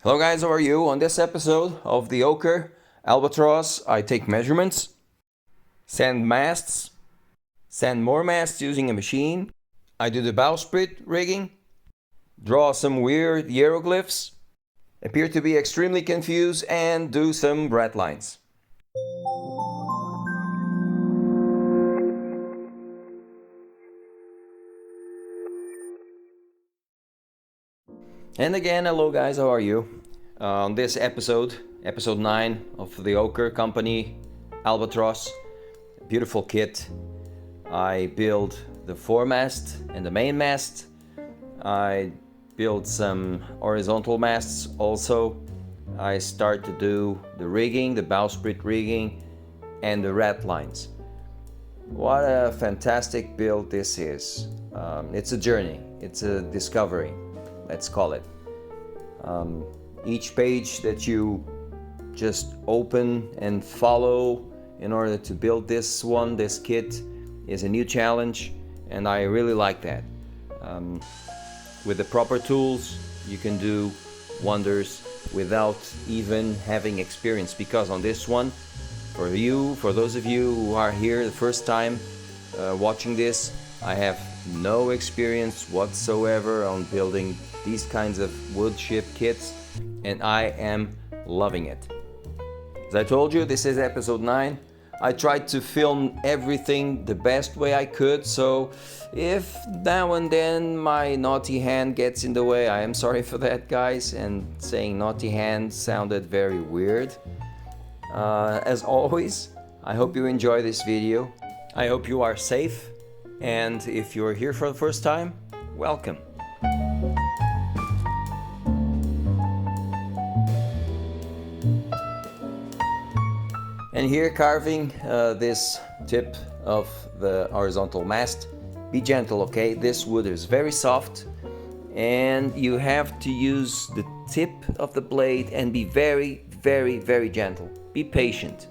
Hello guys, how are you? On this episode of the OcCre Albatros, I take measurements, sand masts, sand more masts using a machine. I do the bowsprit rigging, draw some weird hieroglyphs, appear to be extremely confused, and do some red lines. And again, hello guys, how are you? On this episode 9 of the OcCre company, Albatros, beautiful kit. I build the foremast and the mainmast. I build some horizontal masts also. I start to do the rigging, the bowsprit rigging, and the red lines. What a fantastic build this is. It's a journey, it's a discovery. Let's call it. Each page that you just open and follow in order to build this kit is a new challenge, and I really like that. With the proper tools, you can do wonders without even having experience, because on this one, for those of you who are here the first time watching this, I have no experience whatsoever on building these kinds of wood ship kits, and I am loving it. As I told you, this is episode 9. I tried to film everything the best way I could, so if now and then my naughty hand gets in the way, I am sorry for that, guys, and saying naughty hand sounded very weird. As always, I hope you enjoy this video. I hope you are safe, and if you're here for the first time, welcome. And here, carving this tip of the horizontal mast. Be gentle, okay? This wood is very soft, and you have to use the tip of the blade and be very, very, very gentle. Be patient.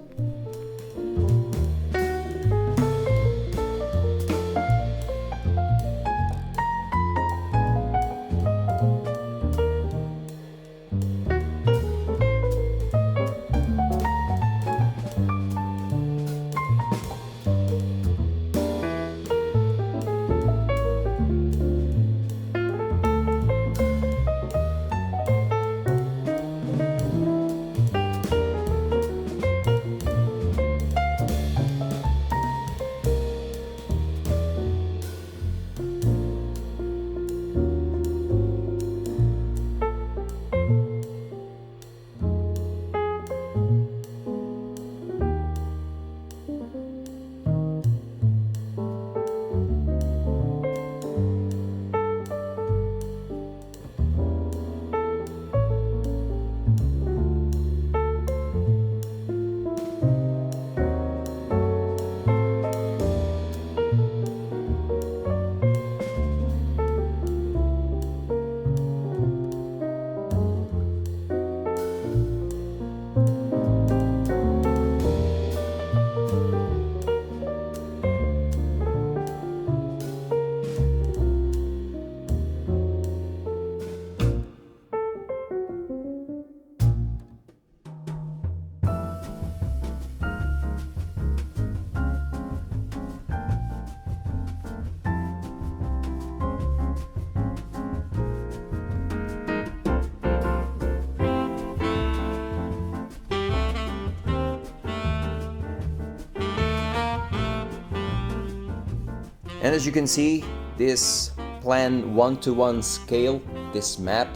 And as you can see, this plan 1-to-1 scale, this map,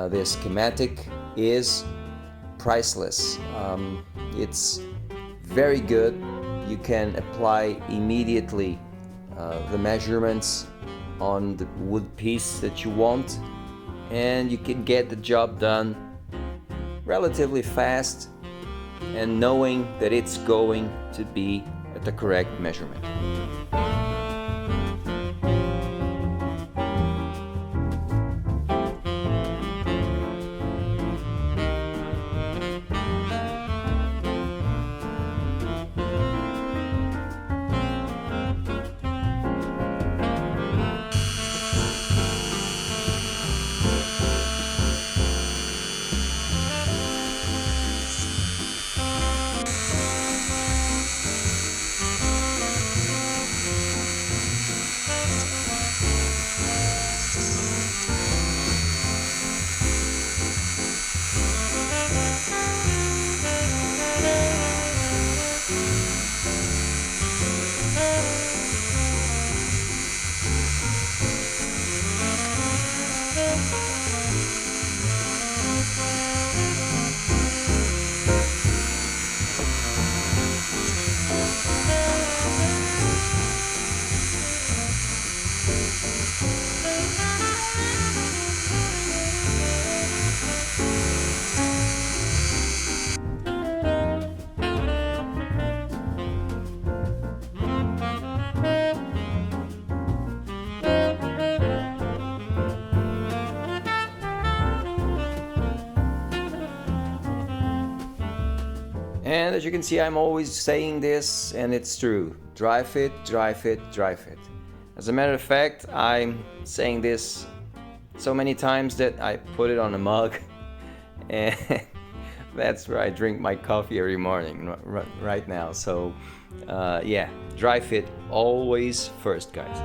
this schematic is priceless. It's very good. You can apply immediately the measurements on the wood piece that you want, and you can get the job done relatively fast and knowing that it's going to be at the correct measurement. And as you can see, I'm always saying this, and it's true. Dry fit, dry fit, dry fit. As a matter of fact, I'm saying this so many times that I put it on a mug, and that's where I drink my coffee every morning right now. So yeah, dry fit always first, guys.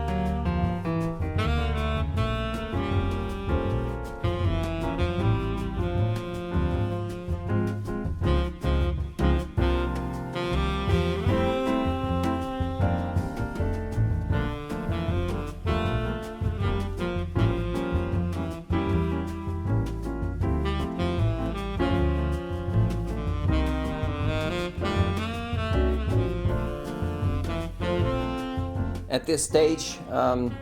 At this stage,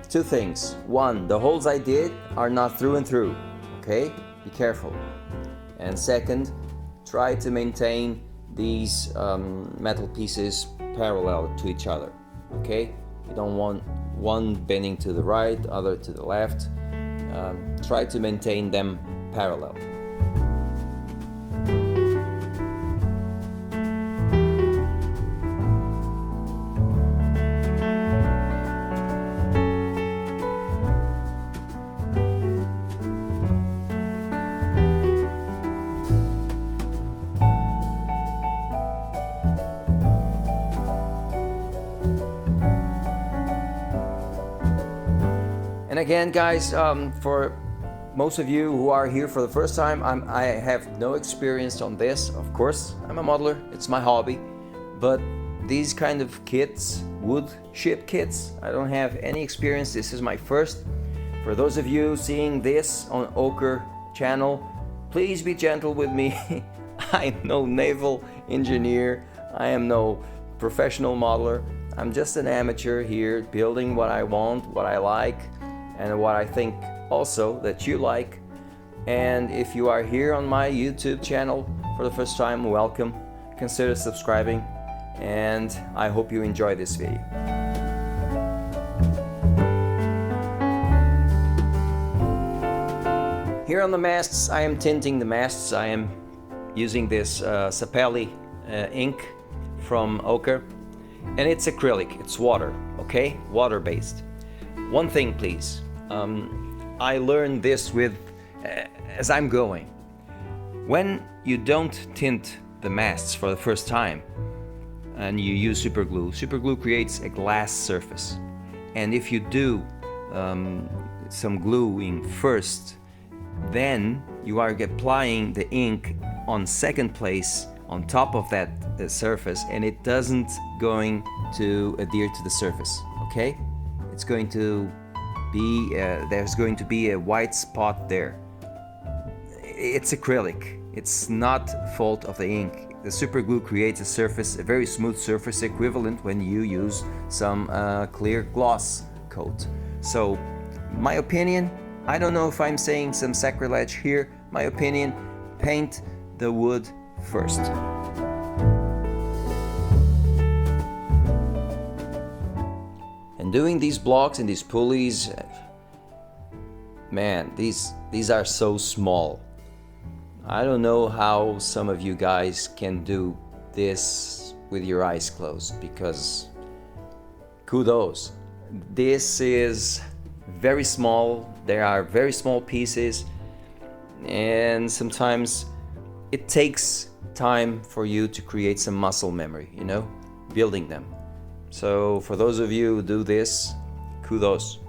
two things. One, the holes I did are not through and through, okay? Be careful. And second, try to maintain these metal pieces parallel to each other, okay? You don't want one bending to the right, other to the left. Try to maintain them parallel. And again, guys, for most of you who are here for the first time, I have no experience on this. Of course, I'm a modeler, it's my hobby, but these kind of kits, wood ship kits, I don't have any experience. This is my first. For those of you seeing this on OcCre channel, please be gentle with me. I'm no naval engineer, I am no professional modeler. I'm just an amateur here, building what I want, what I like, and what I think also that you like. And if you are here on my YouTube channel for the first time, welcome. Consider subscribing, and I hope you enjoy this video. Here on the masts, I am tinting the masts. I am using this Sapelli ink from OcCre, and it's acrylic, it's water, okay? Water-based. One thing, please. I learned this as I'm going. When you don't tint the masts for the first time and you use super glue creates a glass surface. And if you do some gluing first, then you are applying the ink on second place on top of that surface, and it doesn't going to adhere to the surface, okay? It's going to be, there's going to be a white spot there. It's acrylic. It's not fault of the ink. The super glue creates a surface, a very smooth surface, equivalent when you use some clear gloss coat. So, my opinion, I don't know if I'm saying some sacrilege here. My opinion, paint the wood first. And doing these blocks and these pulleys, man, these are so small. I don't know how some of you guys can do this with your eyes closed, because kudos. This is very small. There are very small pieces, and sometimes it takes time for you to create some muscle memory, you know, building them. So for those of you who do this, kudos.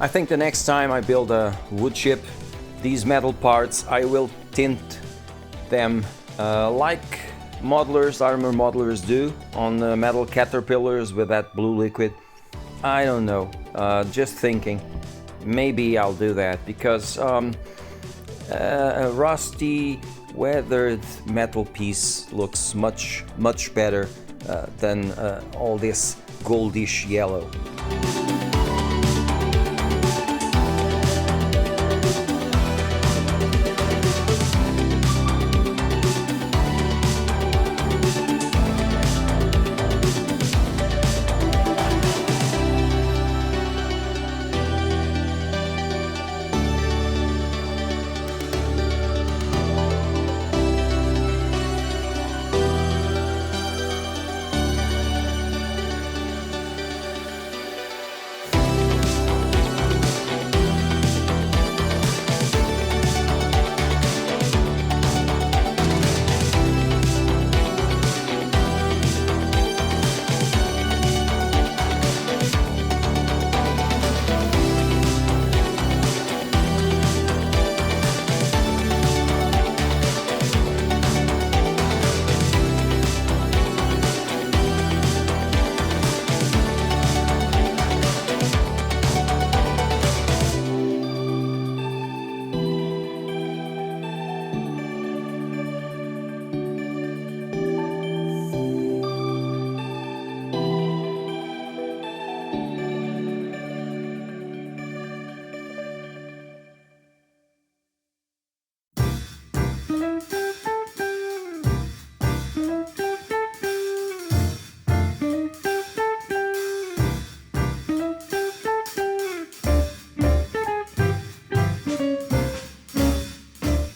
I think the next time I build a wood ship, these metal parts, I will tint them like armor modelers do on metal caterpillars with that blue liquid. I don't know, just thinking. Maybe I'll do that because a rusty, weathered metal piece looks much better than all this goldish yellow.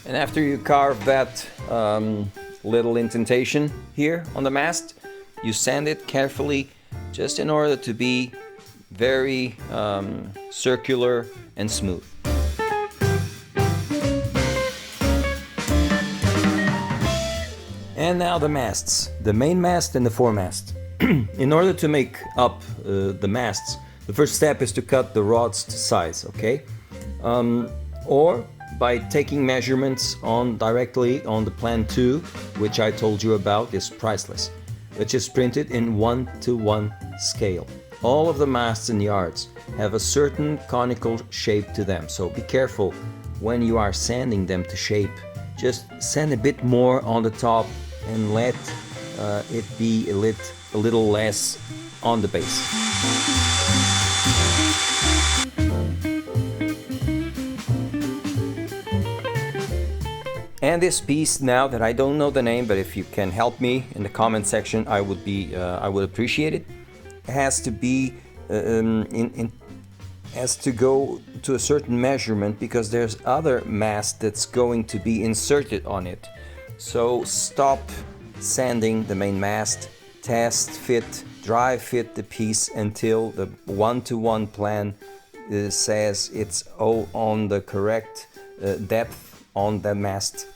And after you carve that little indentation here on the mast, you sand it carefully just in order to be very circular and smooth. And now the masts, the main mast and the foremast. In order to make up the masts, the first step is to cut the rods to size, okay? Or by taking measurements directly on the plan 2, which I told you about, is priceless, which is printed in 1:1 scale. All of the masts and yards have a certain conical shape to them, so be careful when you are sanding them to shape. Just sand a bit more on the top and let it be a little less on the base. And this piece now that I don't know the name, but if you can help me in the comment section, I would appreciate it. It has to be has to go to a certain measurement because there's other mast that's going to be inserted on it. So stop sanding the main mast, test fit, dry fit the piece until the 1:1 plan says it's on the correct depth on the mast.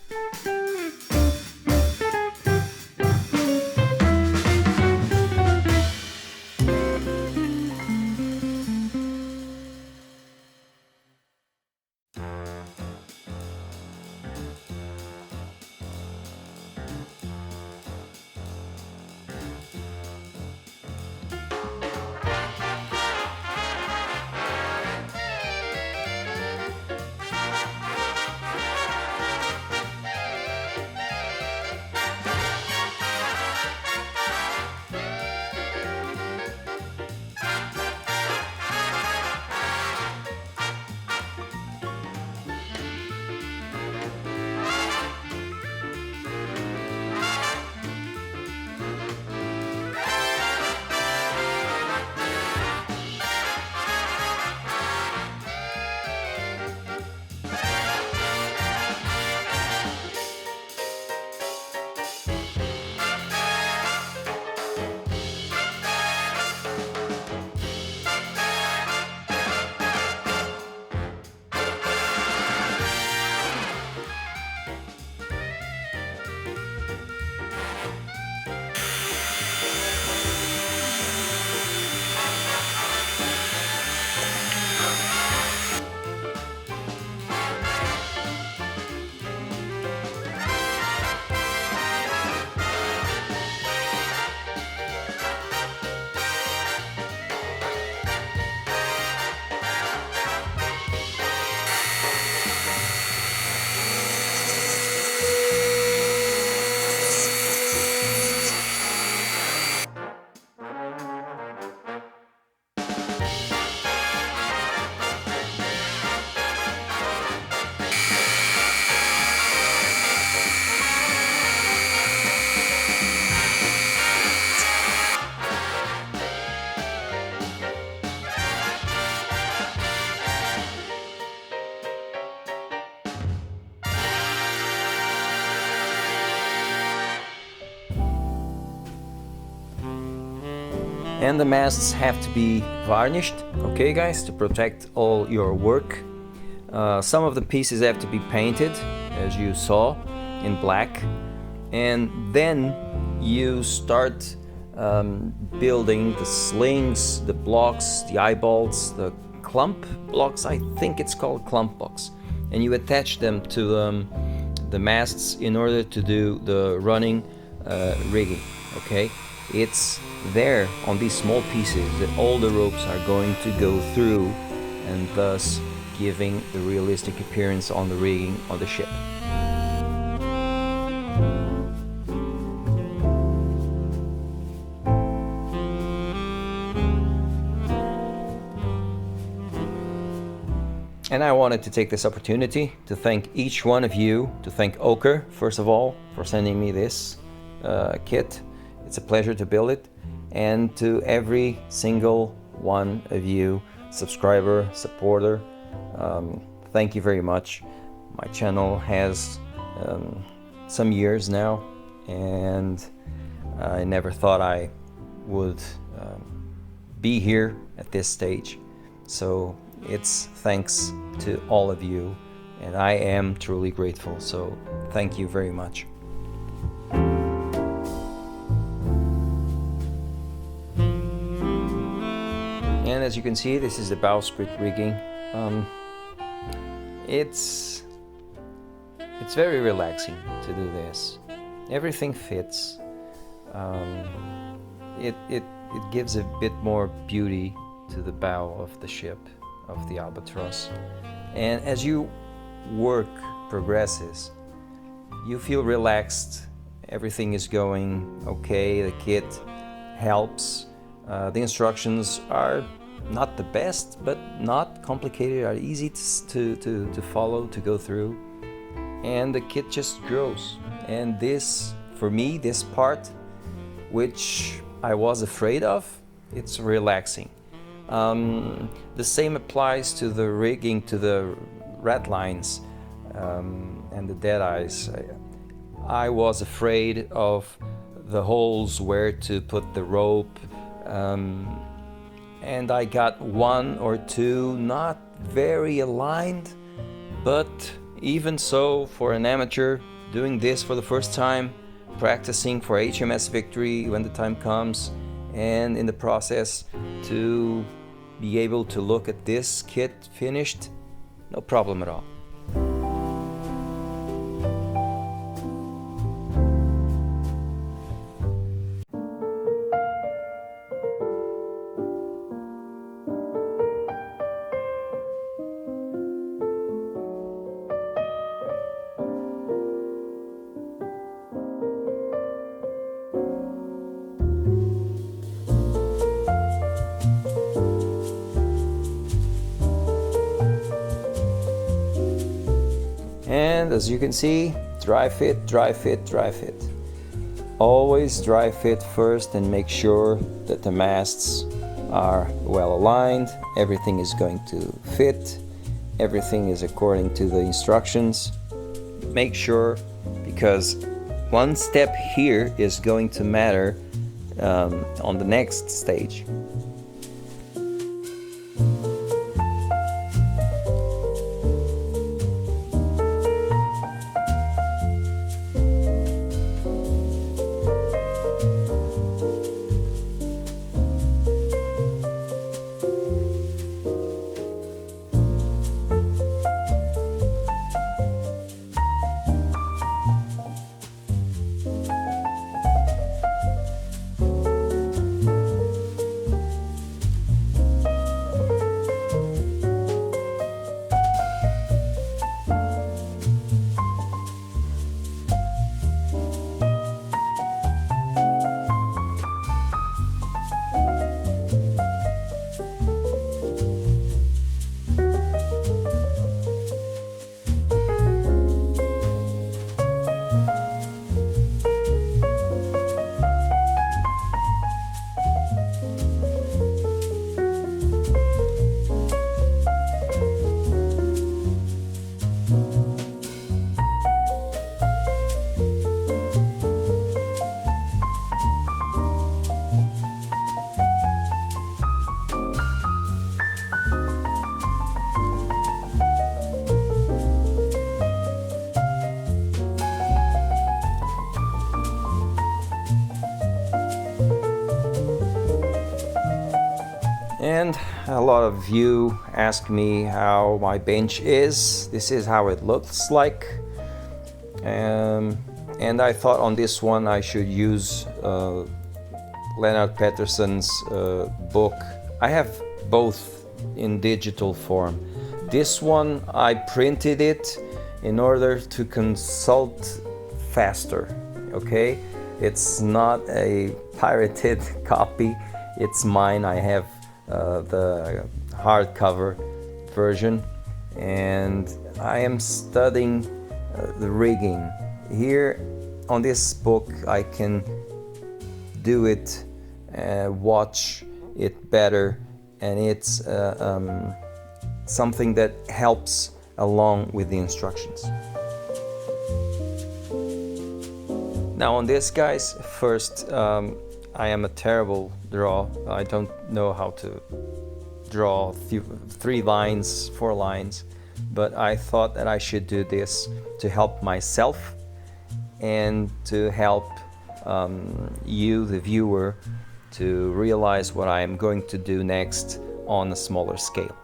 And the masts have to be varnished, okay guys, to protect all your work. Some of the pieces have to be painted, as you saw, in black. And then you start building the slings, the blocks, the eyebolts, the clump blocks, I think it's called clump blocks. And you attach them to the masts in order to do the running rigging, okay? It's there on these small pieces that all the ropes are going to go through, and thus giving the realistic appearance on the rigging of the ship. And I wanted to take this opportunity to thank each one of you, to thank OcCre, first of all, for sending me this kit. It's a pleasure to build it. And to every single one of you, subscriber, supporter, thank you very much. My channel has some years now, and I never thought I would be here at this stage. So it's thanks to all of you, and I am truly grateful. So thank you very much. And as you can see, this is the bowsprit rigging. It's very relaxing to do this. Everything fits. It gives a bit more beauty to the bow of the ship, of the Albatros. And as your work progresses, you feel relaxed. Everything is going okay. The kit helps. The instructions are not the best, but not complicated, are easy to follow, to go through, and the kit just grows. And this, for me, this part, which I was afraid of, it's relaxing. The same applies to the rigging, to the rat lines and the dead eyes. I was afraid of the holes where to put the rope, and I got one or two not very aligned, but even so, for an amateur doing this for the first time, practicing for HMS Victory when the time comes, and in the process to be able to look at this kit finished, no problem at all. And as you can see, dry fit, dry fit, dry fit. Always dry fit first and make sure that the masts are well aligned, everything is going to fit, everything is according to the instructions. Make sure, because one step here is going to matter on the next stage. And a lot of you ask me how my bench is. This is how it looks like. And I thought on this one I should use Leonard Peterson's book. I have both in digital form. This one I printed it in order to consult faster, okay? It's not a pirated copy, it's mine. I have the hardcover version, and I am studying the rigging. Here on this book I can do it, watch it better, and it's something that helps along with the instructions. Now on this, guys, first I am a terrible drawer. I don't know how to draw 3 lines, 4 lines, but I thought that I should do this to help myself and to help you, the viewer, to realize what I am going to do next on a smaller scale.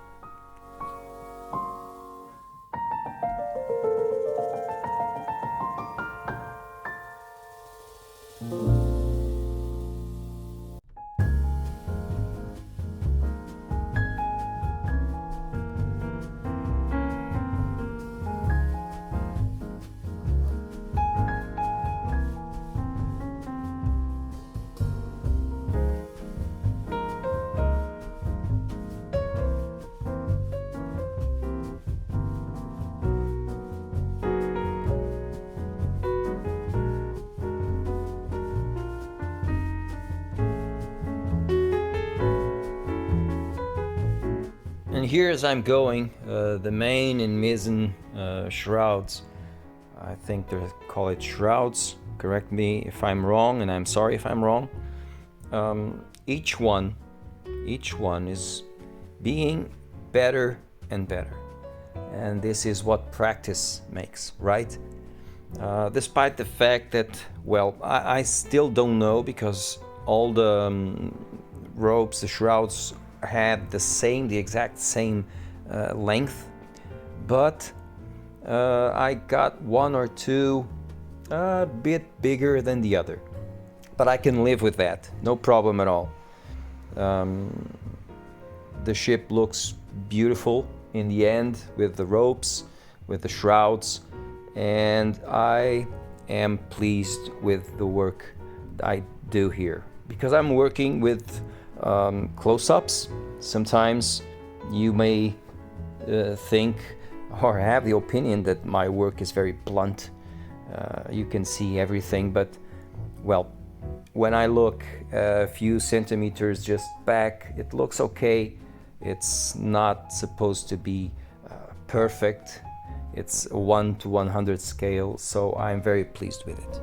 And here as I'm going, the main and mizzen shrouds, I think they call it shrouds, correct me if I'm wrong, and I'm sorry if I'm wrong. Each one is being better and better. And this is what practice makes, right? Despite the fact that, well, I still don't know, because all the ropes, the shrouds had the exact same length, but I got 1 or 2 a bit bigger than the other, but I can live with that, no problem at all. The ship looks beautiful in the end with the ropes, with the shrouds, and I am pleased with the work I do here, because I'm working with close-ups. Sometimes you may think or have the opinion that my work is very blunt. You can see everything, but well, when I look a few centimeters just back, it looks okay. It's not supposed to be perfect. It's a 1 to 100 scale, so I'm very pleased with it.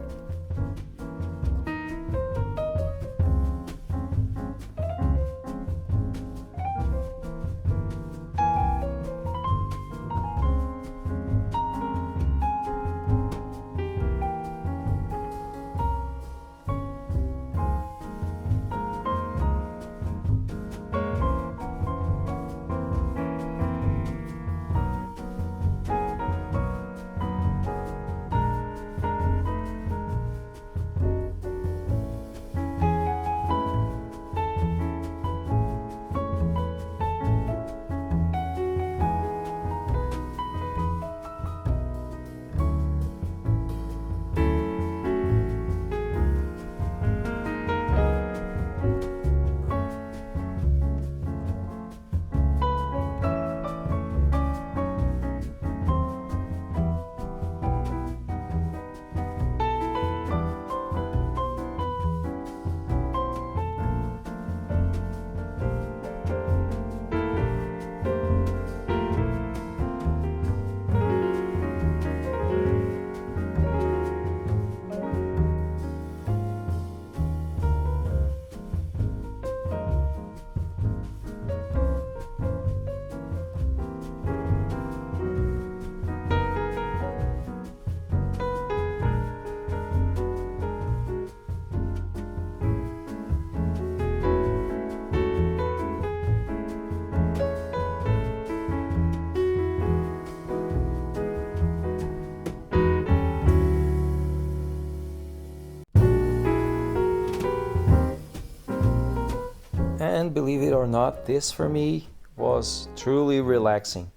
And believe it or not, this for me was truly relaxing.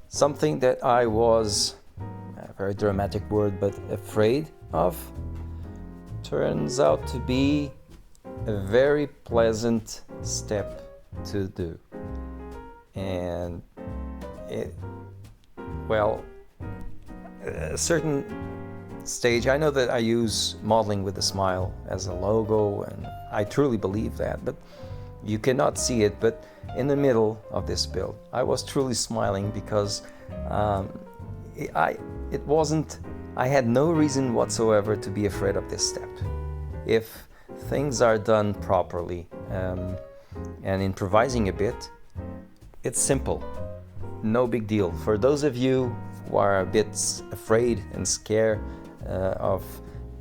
Something that I was, a very dramatic word, but afraid of, turns out to be a very pleasant step to do. And a certain stage, I know that I use modeling with a smile as a logo, and I truly believe that, but you cannot see it. But in the middle of this build, I was truly smiling because I had no reason whatsoever to be afraid of this step. If things are done properly and improvising a bit, it's simple, no big deal. For those of you who are a bit afraid and scared of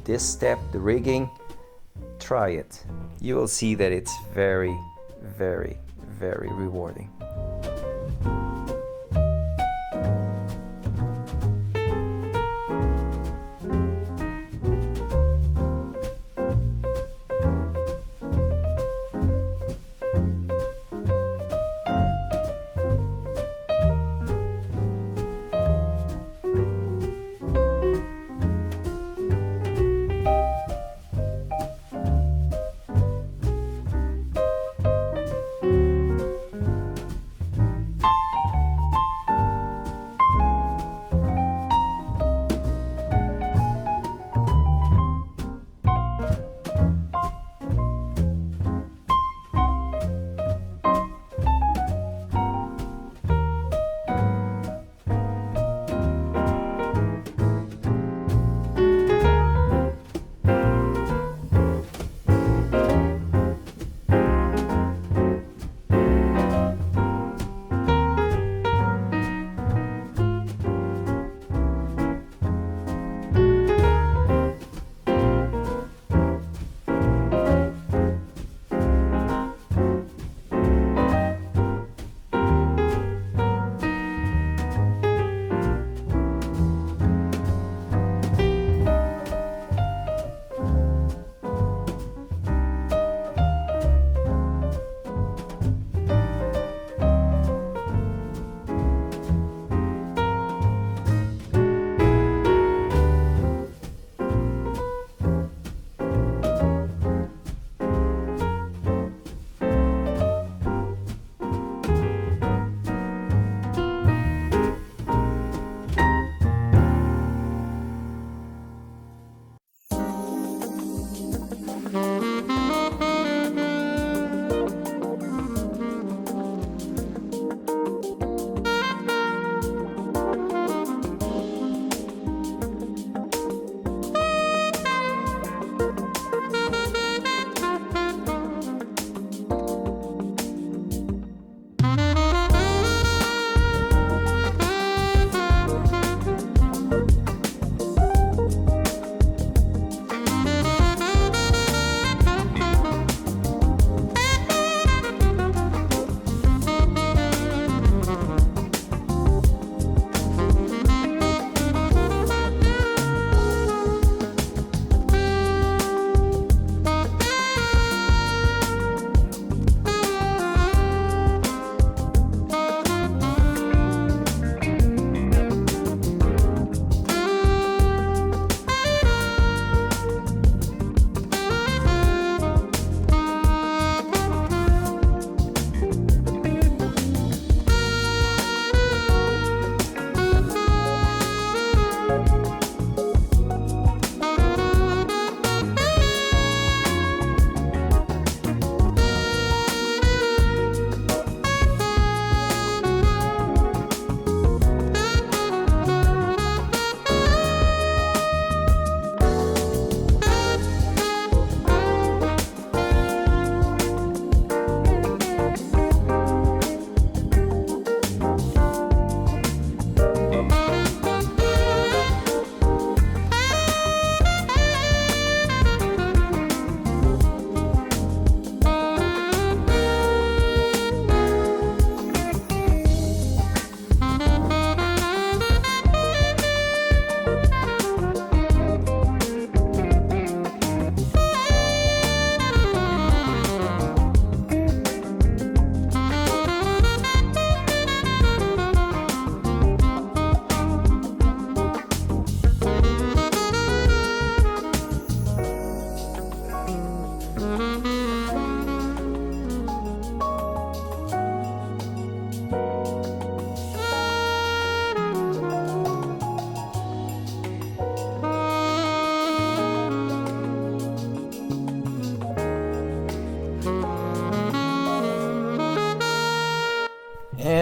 this step, the rigging, try it. You will see that it's very, very, very rewarding.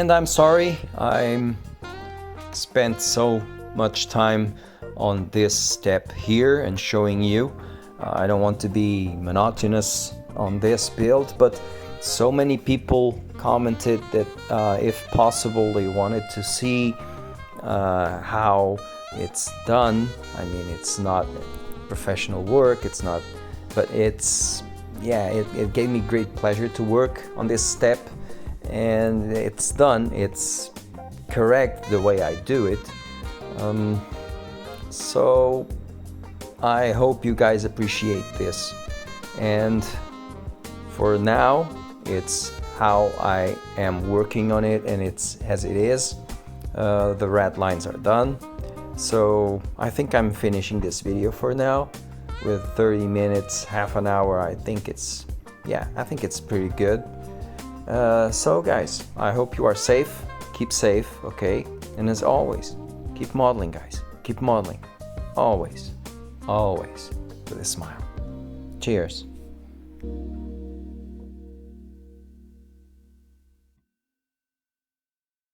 And I'm sorry I spent so much time on this step here and showing you. I don't want to be monotonous on this build, but so many people commented that if possible they wanted to see how it's done. I mean, it's not professional work, it's not, but it's, yeah, it gave me great pleasure to work on this step, and it's done, it's correct the way I do it. So I hope you guys appreciate this, and for now it's how I am working on it, and it's as it is. The red lines are done, so I think I'm finishing this video for now with 30 minutes, half an hour. I think it's pretty good. So guys, I hope you are safe, keep safe, okay? And as always, keep modeling, guys, keep modeling, always with a smile. Cheers.